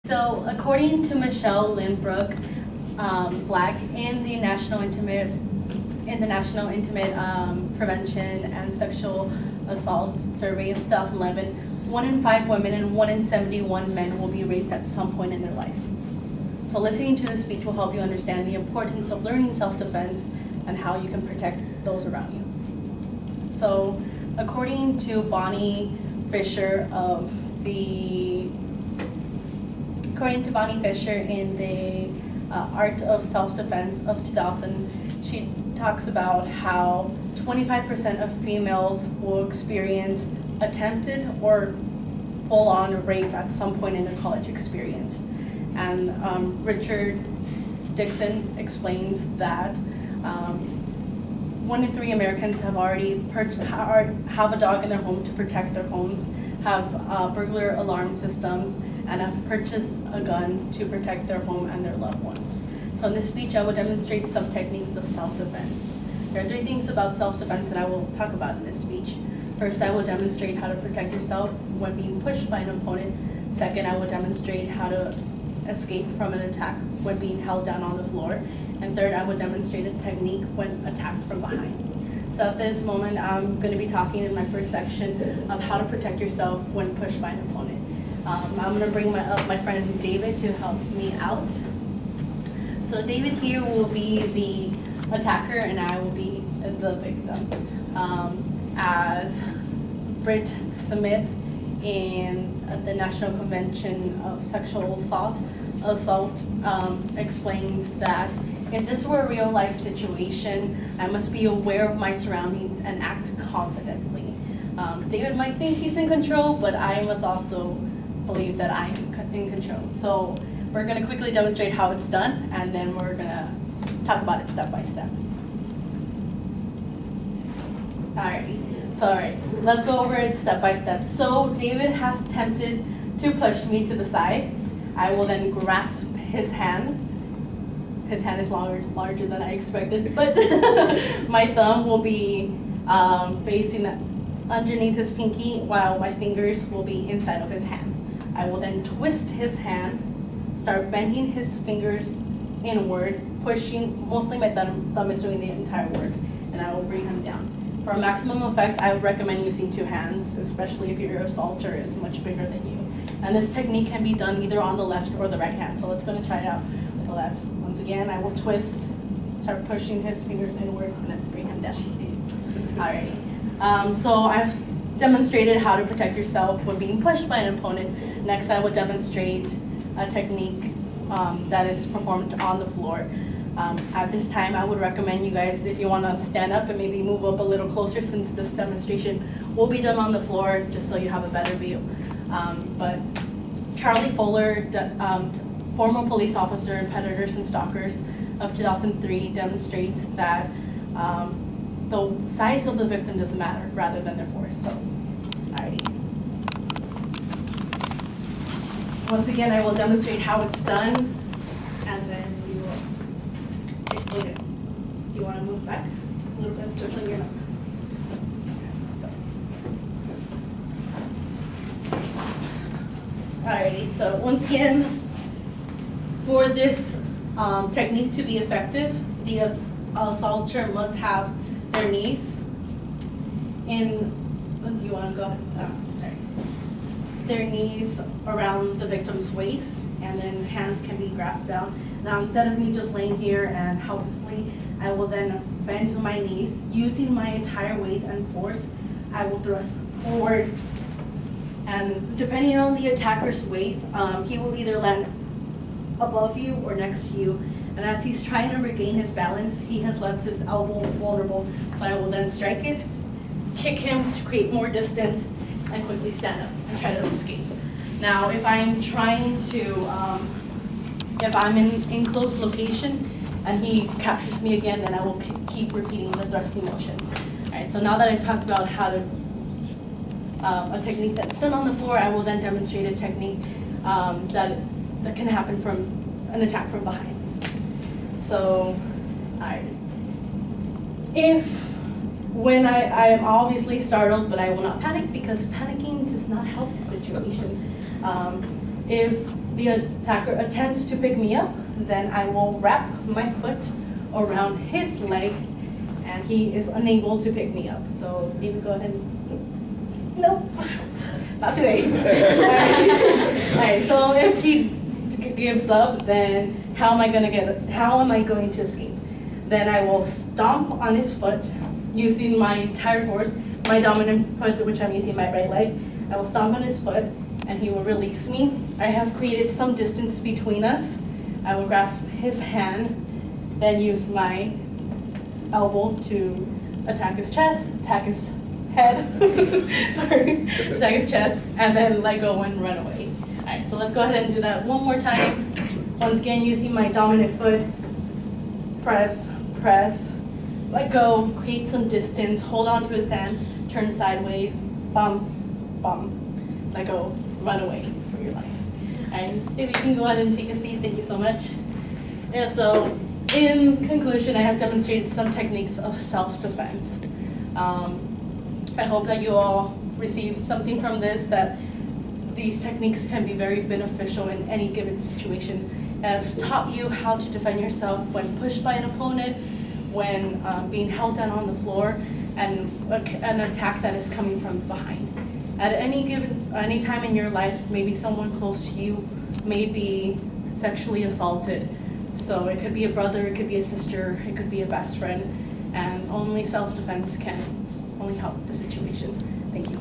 So according to Michelle Lynbrook Black in the National Intimate Prevention and Sexual Assault Survey of 2011, 1 in 5 women and 1 in 71 men will be raped at some point in their life. So listening to this speech will help you understand the importance of learning self-defense and how you can protect those around you. So according to Bonnie Fisher in the Art of Self-Defense of 2000, she talks about how 25% of females will experience attempted or full-on rape at some point in their college experience. And Richard Dixon explains that 1 in 3 Americans have already have a dog in their home to protect their homes, have burglar alarm systems, and have purchased a gun to protect their home and their loved ones. So in this speech, I will demonstrate some techniques of self-defense. There are 3 things about self-defense that I will talk about in this speech. First, I will demonstrate how to protect yourself when being pushed by an opponent. Second, I will demonstrate how to escape from an attack when being held down on the floor. And third, I will demonstrate a technique when attacked from behind. So at this moment, I'm going to be talking in my first section of how to protect yourself when pushed by an opponent. I'm going to bring up my friend David to help me out. So David here will be the attacker and I will be the victim. As Britt Smith in the National Convention of Sexual Assault explains that if this were a real life situation, I must be aware of my surroundings and act confidently. David might think he's in control, but I must also believe that I am in control. So we're going to quickly demonstrate how it's done, and then we're going to talk about it step by step. Alrighty, so let's go over it step by step. So David has attempted to push me to the side. I will then grasp his hand. His hand is larger than I expected, but my thumb will be facing underneath his pinky while my fingers will be inside of his hand. I will then twist his hand, start bending his fingers inward, pushing, mostly my thumb is doing the entire work, and I will bring him down. For maximum effect, I would recommend using 2 hands, especially if your assaulter is much bigger than you. And this technique can be done either on the left or the right hand, so let's go and try it out with the left. Once again, I will twist, start pushing his fingers inward, and then bring him down. Alrighty. So I've demonstrated how to protect yourself when being pushed by an opponent. Next, I will demonstrate a technique that is performed on the floor. At this time, I would recommend you guys, if you want to stand up and maybe move up a little closer, since this demonstration will be done on the floor, just so you have a better view. But Charlie Fuller, former police officer in Predators and Stalkers of 2003, demonstrates that the size of the victim doesn't matter, rather than their force. So, alrighty. Once again, I will demonstrate how it's done, and then we will explain it. Do you want to move back just a little bit, just so you know? Alrighty, so once again, for this technique to be effective, the assaulter must have their knees in, do you want to go ahead? Sorry. Their knees around the victim's waist, and then hands can be grasped down. Now, instead of me just laying here and helplessly, I will then bend to my knees. Using my entire weight and force, I will thrust forward. And depending on the attacker's weight, he will either land above you or next to you. And as he's trying to regain his balance, he has left his elbow vulnerable. So I will then strike it, kick him to create more distance, and quickly stand up and try to escape. Now, if I'm trying to, if I'm in close location and he captures me again, then I will keep repeating the thrusting motion. All right, so now that I've talked about how to, a technique that's done on the floor, I will then demonstrate a technique that can happen from an attack from behind. So, when I am obviously startled, but I will not panic, because panicking does not help the situation. If the attacker attempts to pick me up, then I will wrap my foot around his leg and he is unable to pick me up. So David, go ahead and, nope, not today. All right, so if he gives up, then how am I going to escape? Then I will stomp on his foot using my entire force, my dominant foot, which I'm using my right leg. I will stomp on his foot and he will release me. I have created some distance between us. I will grasp his hand, then use my elbow to attack his chest, attack his head, sorry, attack his chest, and then let go and run away. All right, so let's go ahead and do that one more time. Once again, using my dominant foot, press, press, let go, create some distance, hold on to his hand, turn sideways, bump, bump, let go, run away for your life. And if you can go ahead and take a seat, thank you so much. Yeah, so in conclusion, I have demonstrated some techniques of self-defense. I hope that you all received something from this, that these techniques can be very beneficial in any given situation. I've taught you how to defend yourself when pushed by an opponent, when being held down on the floor, and an attack that is coming from behind. At any time in your life, maybe someone close to you may be sexually assaulted. So it could be a brother, it could be a sister, it could be a best friend, and only self-defense can only help the situation. Thank you.